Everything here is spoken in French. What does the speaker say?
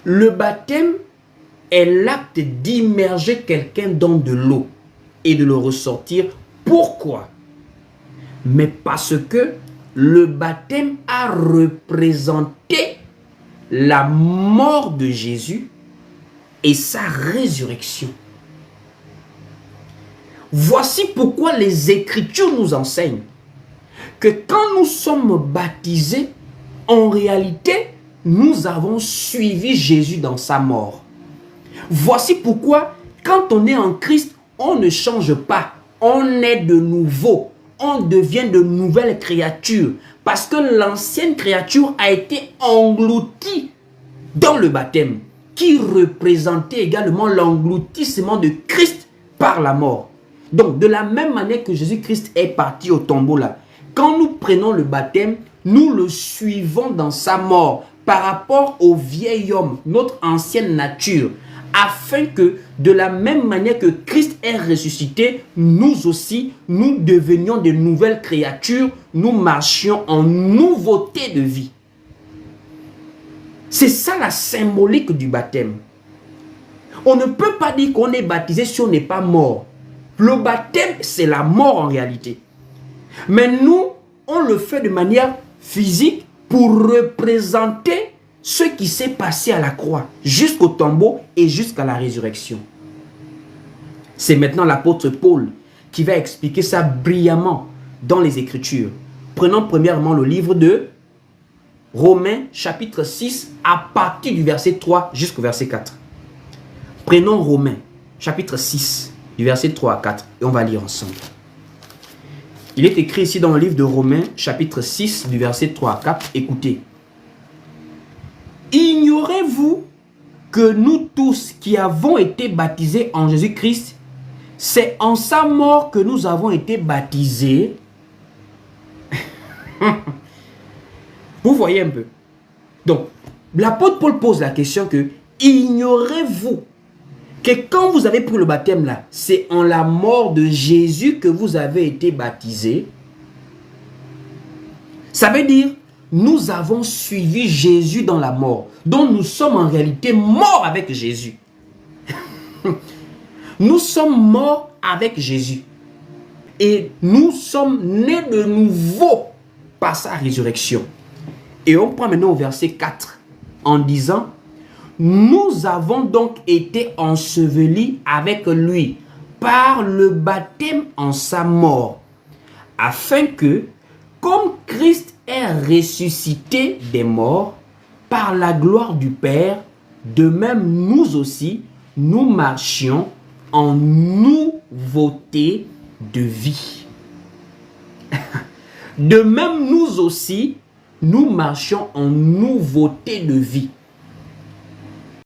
Le baptême est l'acte d'immerger quelqu'un dans de l'eau et de le ressortir. Pourquoi? Mais parce que le baptême a représenté la mort de Jésus et sa résurrection. Voici pourquoi les Écritures nous enseignent que quand nous sommes baptisés, en réalité, nous avons suivi Jésus dans sa mort. Voici pourquoi, quand on est en Christ, on ne change pas. On est de nouveau. On devient de nouvelles créatures. Parce que l'ancienne créature a été engloutie dans le baptême, qui représentait également l'engloutissement de Christ par la mort. Donc, de la même manière que Jésus-Christ est parti au tombeau là, quand nous prenons le baptême, nous le suivons dans sa mort par rapport au vieil homme, notre ancienne nature, afin que de la même manière que Christ est ressuscité, nous aussi, nous devenions de nouvelles créatures, nous marchions en nouveauté de vie. C'est ça la symbolique du baptême. On ne peut pas dire qu'on est baptisé si on n'est pas mort. Le baptême, c'est la mort en réalité. Mais nous, on le fait de manière physique pour représenter ce qui s'est passé à la croix, jusqu'au tombeau et jusqu'à la résurrection. C'est maintenant l'apôtre Paul qui va expliquer ça brillamment dans les Écritures. Prenons premièrement le livre de Romains chapitre 6 à partir du verset 3 jusqu'au verset 4. Prenons Romains chapitre 6 du verset 3 à 4 et on va lire ensemble. Il est écrit ici dans le livre de Romains chapitre 6 du verset 3 à 4. Écoutez. Ignorez-vous que nous tous qui avons été baptisés en Jésus-Christ, c'est en sa mort que nous avons été baptisés. Vous voyez un peu. Donc, l'apôtre Paul pose la question que ignorez-vous que quand vous avez pris le baptême là, c'est en la mort de Jésus que vous avez été baptisés. Ça veut dire, nous avons suivi Jésus dans la mort. Donc nous sommes en réalité morts avec Jésus. Nous sommes morts avec Jésus. Et nous sommes nés de nouveau par sa résurrection. Et on prend maintenant au verset 4 en disant: nous avons donc été ensevelis avec lui par le baptême en sa mort, afin que, comme Christ est ressuscité des morts par la gloire du Père, de même nous aussi, nous marchions en nouveauté de vie. De même nous aussi, nous marchions en nouveauté de vie.